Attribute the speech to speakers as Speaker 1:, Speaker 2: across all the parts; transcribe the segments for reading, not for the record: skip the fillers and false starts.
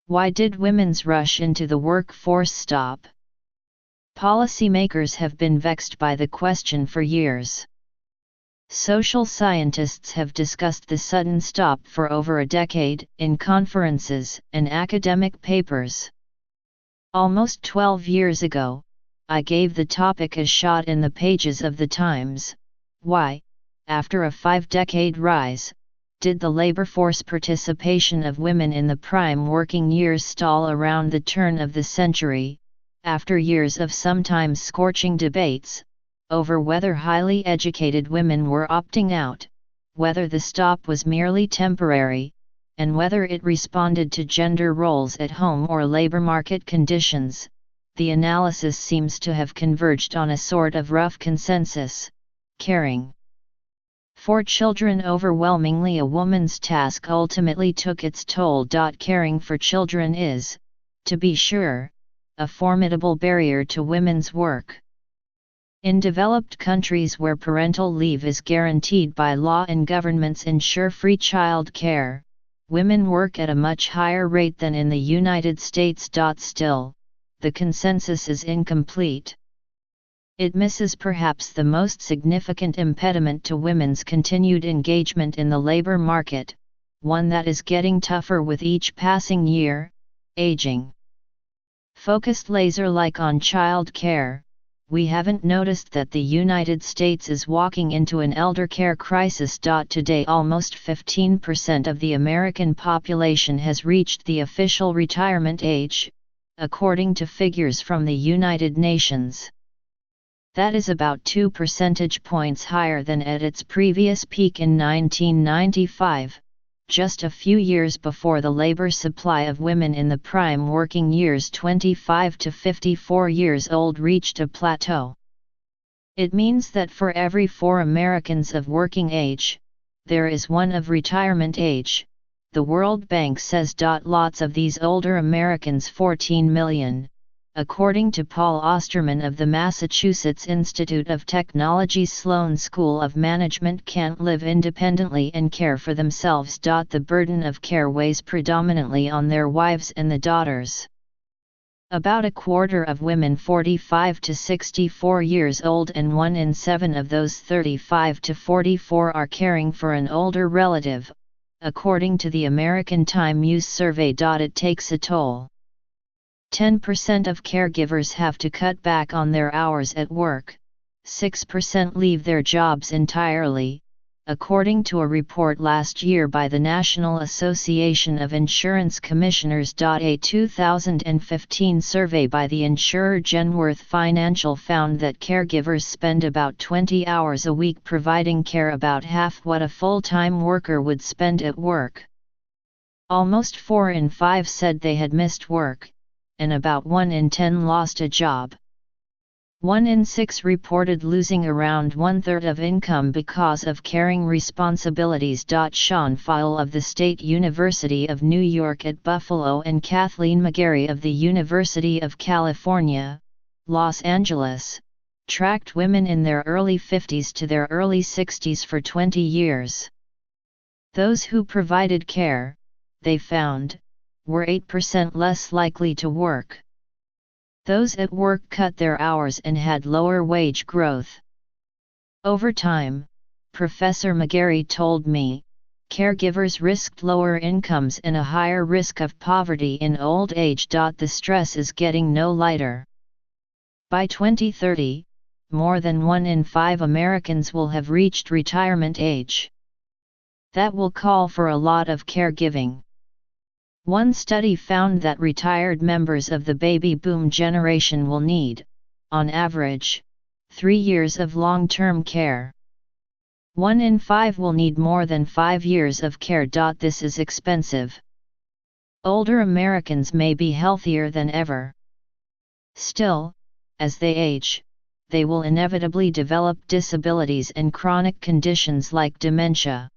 Speaker 1: Why did women's rush into the workforce stop? Policymakers have been vexed by the question for years. Social scientists have discussed the sudden stop for over a decade, in conferences and academic papers. Almost 12 years ago, I gave the topic a shot in the pages of the Times. Why, after a 5-decade rise, did the labor force participation of women in the prime working years stall around the turn of the century, after years of sometimes scorching debates over whether highly educated women were opting out, whether the stop was merely temporary, and whether it responded to gender roles at home or labor market conditions? The analysis seems to have converged on a sort of rough consensus: caring for children overwhelmingly a woman's task ultimately took its toll. Caring for children is, to be sure, a formidable barrier to women's work. In developed countries where parental leave is guaranteed by law and governments ensure free child care, women work at a much higher rate than in the United States. Still, the consensus is incomplete. It misses perhaps the most significant impediment to women's continued engagement in the labor market, one that is getting tougher with each passing year: aging. Focused laser-like on child care, we haven't noticed that the United States is walking into an elder care crisis. Today almost 15% of the American population has reached the official retirement age, according to figures from the United Nations. That is about 2 percentage points higher than at its previous peak in 1995, just a few years before the labor supply of women in the prime working years 25 to 54 years old reached a plateau. It means that for every 4 Americans of working age, there is one of retirement age, the World Bank says. Lots of these older Americans, 14 million, according to Paul Osterman of the Massachusetts Institute of Technology's Sloan School of Management, can't live independently and care for themselves. The burden of care weighs predominantly on their wives and the daughters. About a quarter of women 45 to 64 years old and 1 in 7 of those 35 to 44 are caring for an older relative, according to the American Time Use Survey. It takes a toll. 10% of caregivers have to cut back on their hours at work, 6% leave their jobs entirely, according to a report last year by the National Association of Insurance Commissioners. A 2015 survey by the insurer Genworth Financial found that caregivers spend about 20 hours a week providing care, about half what a full-time worker would spend at work. Almost 4 in 5 said they had missed work, and about 1 in 10 lost a job. 1 in 6 reported losing around 1/3 of income because of caring responsibilities. Sean File of the State University of New York at Buffalo and Kathleen McGarry of the University of California, Los Angeles, tracked women in their early 50s to their early 60s for 20 years. Those who provided care, they found, were 8% less likely to work. Those at work cut their hours and had lower wage growth. Over time, Professor McGarry told me, caregivers risked lower incomes and a higher risk of poverty in old age. The stress is getting no lighter. By 2030, more than 1 in 5 Americans will have reached retirement age. That will call for a lot of caregiving. One study found that retired members of the baby boom generation will need, on average, 3 years of long-term care. 1 in 5 will need more than 5 years of care. This is expensive. Older Americans may be healthier than ever. Still, as they age, they will inevitably develop disabilities and chronic conditions like dementia.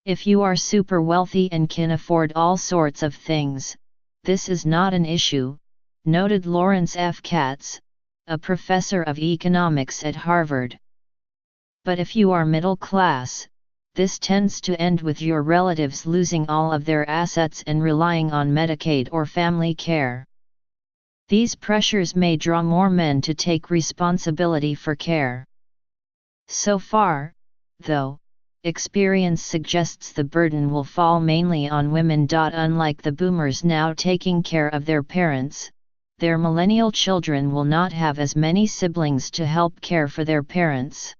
Speaker 1: If you are super wealthy and can afford all sorts of things, this is not an issue, noted Lawrence F. Katz, a professor of economics at Harvard. But if you are middle class, this tends to end with your relatives losing all of their assets and relying on Medicaid or family care. These pressures may draw more men to take responsibility for care. So far, though, experience suggests the burden will fall mainly on women. Unlike the boomers now taking care of their parents, their millennial children will not have as many siblings to help care for their parents.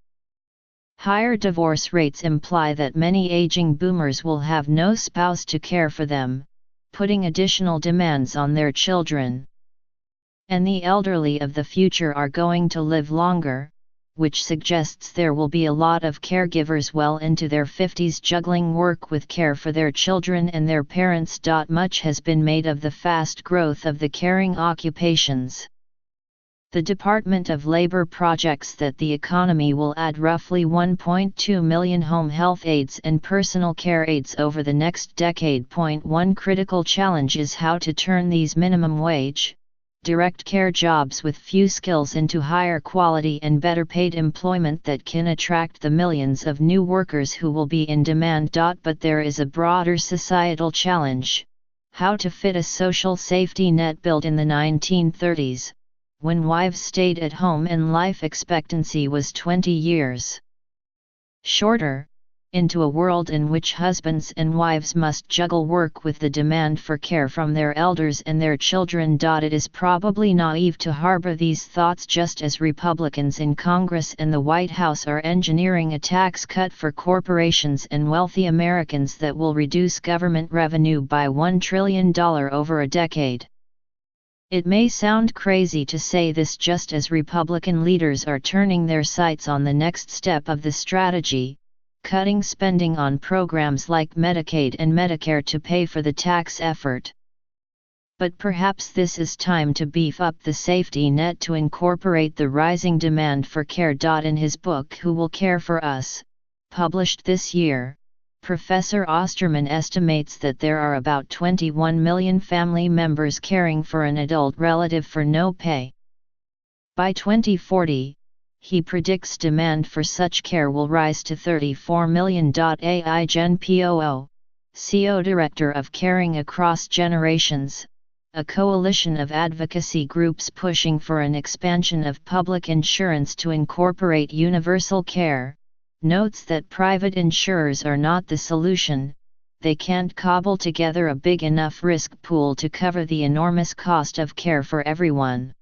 Speaker 1: Higher divorce rates imply that many aging boomers will have no spouse to care for them, putting additional demands on their children. And the elderly of the future are going to live longer, which suggests there will be a lot of caregivers well into their 50s juggling work with care for their children and their parents. Much has been made of the fast growth of the caring occupations. The Department of Labor projects that the economy will add roughly 1.2 million home health aides and personal care aides over the next decade. One critical challenge is how to turn these minimum wage, direct care jobs with few skills into higher quality and better paid employment that can attract the millions of new workers who will be in demand. But there is a broader societal challenge: how to fit a social safety net built in the 1930s, when wives stayed at home and life expectancy was 20 years shorter, into a world in which husbands and wives must juggle work with the demand for care from their elders and their children. It is probably naive to harbor these thoughts just as Republicans in Congress and the White House are engineering a tax cut for corporations and wealthy Americans that will reduce government revenue by $1 trillion over a decade. It may sound crazy to say this just as Republican leaders are turning their sights on the next step of the strategy, cutting spending on programs like Medicaid and Medicare to pay for the tax effort. But perhaps this is time to beef up the safety net to incorporate the rising demand for care. In his book Who Will Care for Us, published this year, Professor Osterman estimates that there are about 21 million family members caring for an adult relative for no pay. By 2040, he predicts demand for such care will rise to 34 million. Jen Poo, CO Director of Caring Across Generations, a coalition of advocacy groups pushing for an expansion of public insurance to incorporate universal care, notes that private insurers are not the solution. They can't cobble together a big enough risk pool to cover the enormous cost of care for everyone.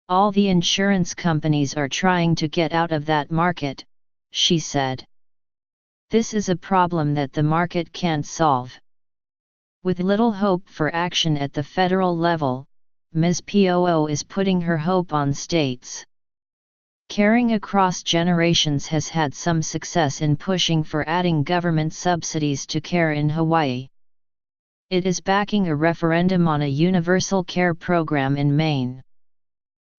Speaker 1: All the insurance companies are trying to get out of that market, she said. This is a problem that the market can't solve. With little hope for action at the federal level, Ms. Poo is putting her hope on states. Caring Across Generations has had some success in pushing for adding government subsidies to care in Hawaii. It is backing a referendum on a universal care program in Maine.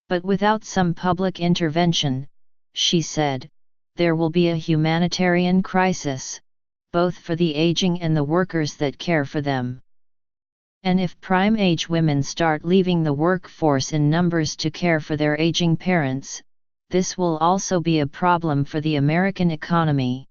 Speaker 1: But without some public intervention, she said, there will be a humanitarian crisis, both for the aging and the workers that care for them. And if prime-age women start leaving the workforce in numbers to care for their aging parents, this will also be a problem for the American economy.